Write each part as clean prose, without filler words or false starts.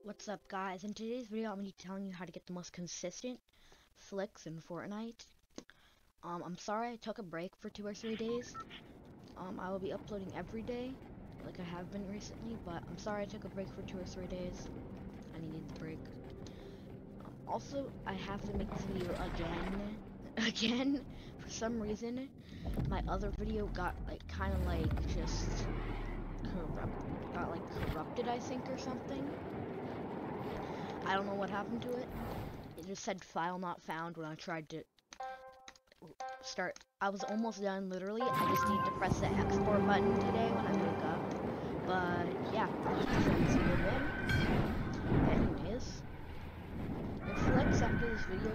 What's up, guys? In today's video, I'm going to be telling you how to get the most consistent flicks in Fortnite. I'm sorry I took a break for 2 or 3 days. I will be uploading every day, like I have been recently, but I'm sorry I took a break for 2 or 3 days. I needed the break. Also, I have to make this video again. For some reason, my other video got, just corrupted, I think, or something. I don't know what happened to it. It just said file not found when I tried to start. I was almost done, literally. I just need to press the export button today when I wake up. But yeah, I'll have to show you some good one. Anyways, the flex after this video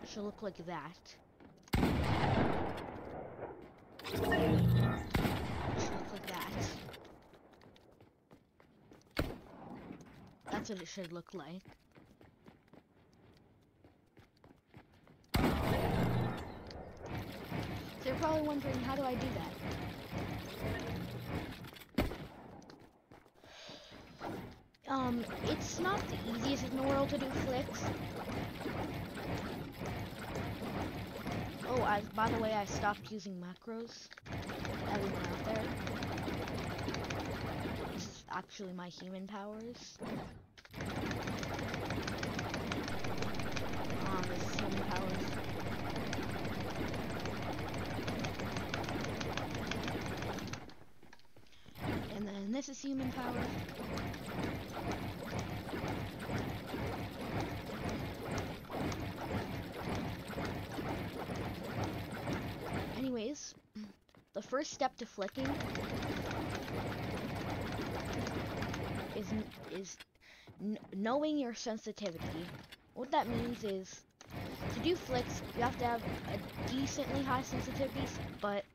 should look like that. Should look like that. That's what it should look like. So you're probably wondering, how do I do that? It's not the easiest in the world to do flicks. Oh, by the way, I stopped using macros. Everyone out there. This is actually my human powers. This is human powers. And then this is human power. Anyways, the first step to flicking is knowing your sensitivity. What that means is, to do flicks, you have to have a decently high sensitivity, but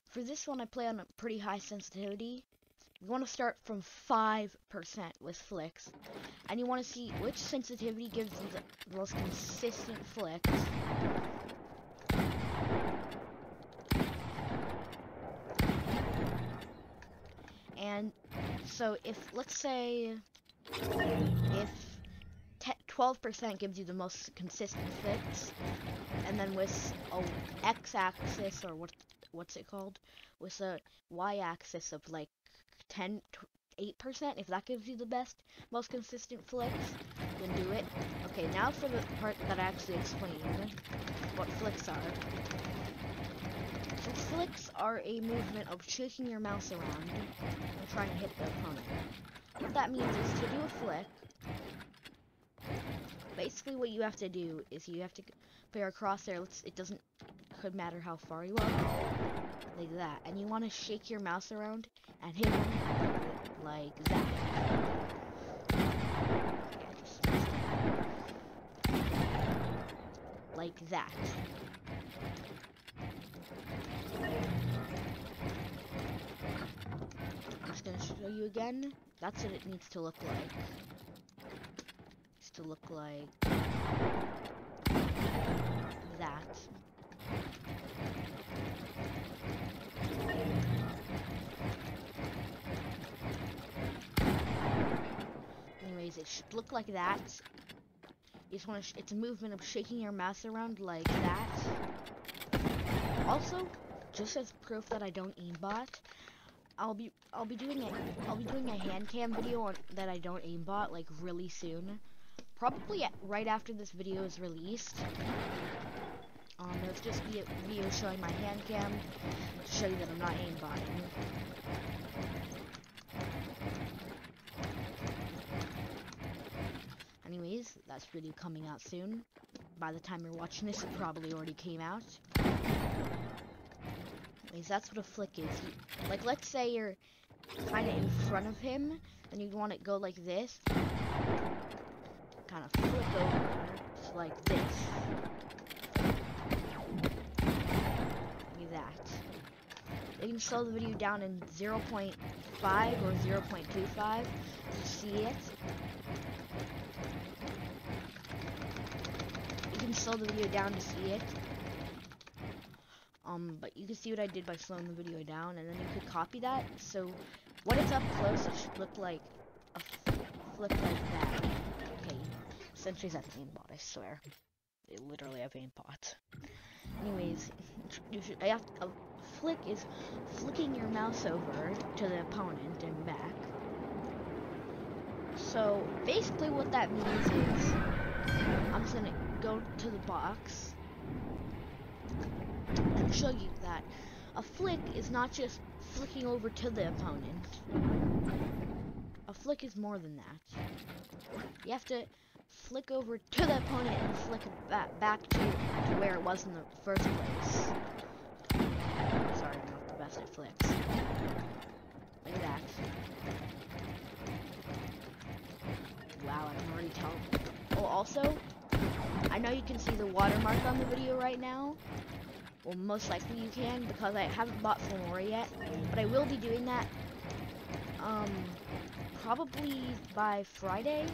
for this one I play on a pretty high sensitivity. You want to start from 5% with flicks, and you want to see which sensitivity gives you the most consistent flicks. And so if, let's say, if 12% gives you the most consistent flicks, and then with a x-axis, or what's it called, with a y-axis of like 8%, if that gives you the most consistent flicks, then do it. Okay, now for the part that I actually explained what flicks are. So flicks are a movement of shaking your mouse around and trying to hit the opponent. What that means is, to do a flick, basically what you have to do is you have to put your crosshair, could matter how far you are, like that, and you want to shake your mouse around and hit him like that. Like that. I'm just gonna show you again. That's what it needs to look like. It needs to look like that. Anyways, it should look like that. You just want to. It's a movement of shaking your mouse around like that. Also, just as proof that I don't aimbot, I'll be doing a hand cam video that I don't aimbot like really soon. Probably right after this video is released. There'll just be a video showing my hand cam to show you that I'm not aimbotting. Anyways, that's video coming out soon. By the time you're watching this, it probably already came out. Anyways, that's what a flick is. Like, let's say you're kind of in front of him, and you want to go like this. Kind of flick over like this. Like that. You can slow the video down in 0.5 or 0.25 to see it. You can slow the video down to see it. But you can see what I did by slowing the video down, and then you could copy that. So when it's up close, it should look like flick like that. Okay, Sentry's at the aimbot, I swear. They literally have aimbot. Anyways, a flick is flicking your mouse over to the opponent and back. So basically what that means is, I'm just gonna go to the box and show you that a flick is not just flicking over to the opponent. A flick is more than that. You have to flick over to the opponent and flick it back to where it was in the first place. Sorry, I'm not the best at flicks. Like that. Wow, I can already tell. Oh, also, I know you can see the watermark on the video right now. Well, most likely you can, because I haven't bought Flora yet. But I will be doing that, probably by Friday.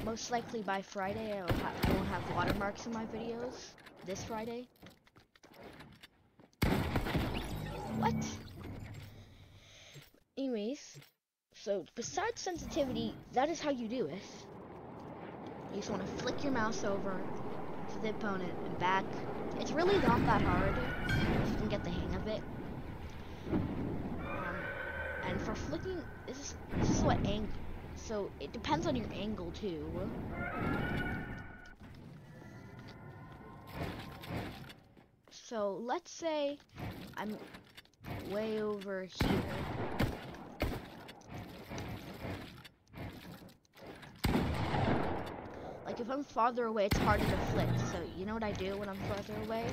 Most likely by Friday, I won't have watermarks in my videos. This Friday. What? Anyways, so besides sensitivity, that is how you do it. You just want to flick your mouse over to the opponent and back. It's really not that hard if you can get the hang of it. And for flicking, this is what angle. So it depends on your angle too. So let's say I'm way over here. Like if I'm farther away, it's harder to flick. So you know what I do when I'm farther away?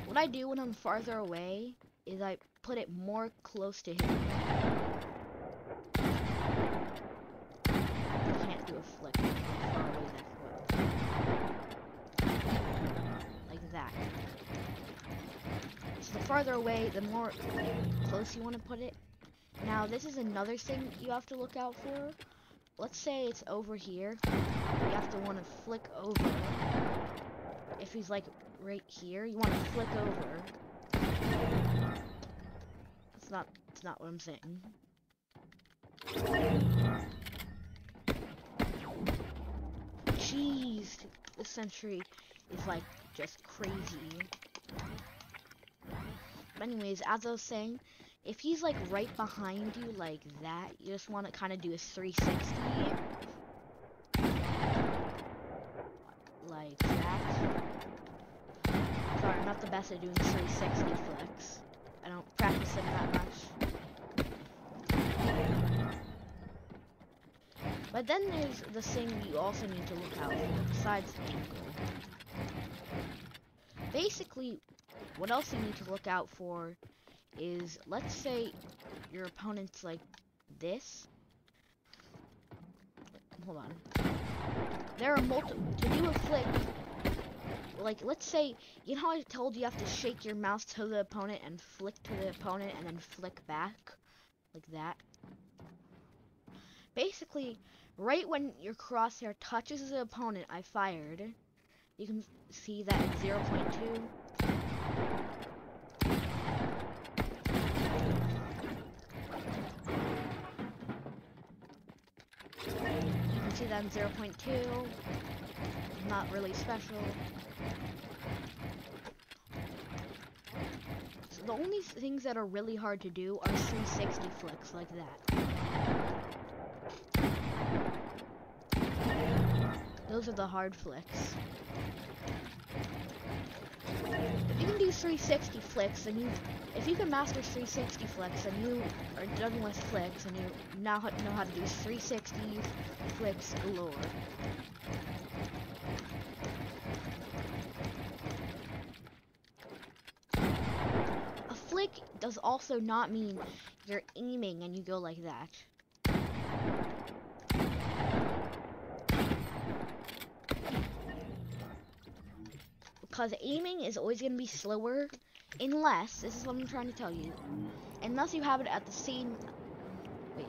What I do when I'm farther away is I put it more close to him. I can't do a flick far away that way. Like that. So the farther away, the more close you want to put it. Now this is another thing you have to look out for. Let's say it's over here. You have to want to flick over. If he's like right here, you want to flick over. It's not what I'm saying. Jeez, this Sentry is like just crazy. But anyways, as I was saying, if he's like right behind you like that, you just want to kind of do a 360. Like that. Sorry, I'm not the best at doing 360 flicks. I don't practice them that much. But then there's the thing you also need to look out for, besides the angle. Basically, what else you need to look out for is, let's say your opponent's like this. Hold on. There are multiple, to do a flick, like let's say, you know how I told you have to shake your mouse to the opponent and flick to the opponent and then flick back? Like that. Basically, right when your crosshair touches the opponent I fired, you can see that it's 0.2. You can see that in 0.2. Not really special. So the only things that are really hard to do are 360 flicks like that. Those are the hard flicks. If you can do 360 flicks, and if you can master 360 flicks, and you are done with flicks, and you now know how to do 360 flicks galore. A flick does also not mean you're aiming and you go like that. Because aiming is always going to be slower, unless, this is what I'm trying to tell you, unless you have it at the same, wait,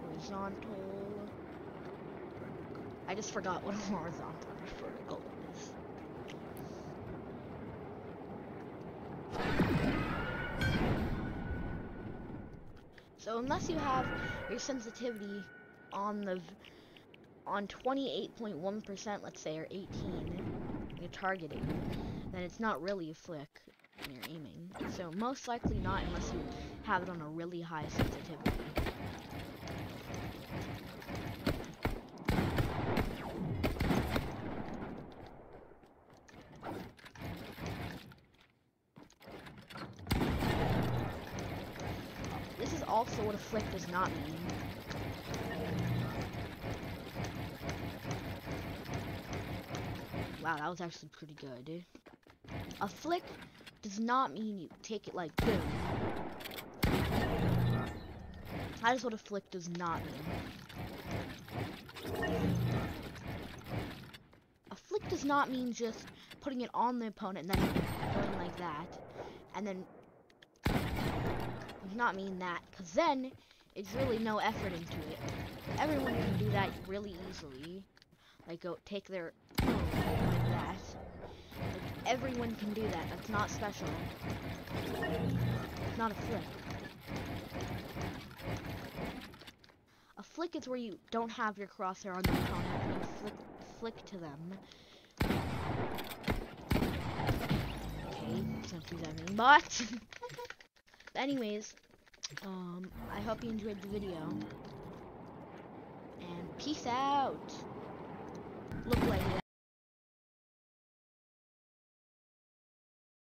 horizontal, I just forgot what a horizontal and vertical is. So unless you have your sensitivity on 28.1%, let's say, or 18, you're targeting, then it's not really a flick when you're aiming. So most likely not unless you have it on a really high sensitivity. This is also what a flick does not mean. Wow, that was actually pretty good. A flick does not mean you take it like boom. That is what a flick does not mean. A flick does not mean just putting it on the opponent and then going like that. And then does not mean that, because then it's really no effort into it. Everyone can do that really easily. Like go take their like that. Like, everyone can do that. That's not special. It's not a flick. A flick is where you don't have your crosshair on the opponent and you flick to them. Okay, don't do that anymore. But anyways, I hope you enjoyed the video. And peace out. Look like that.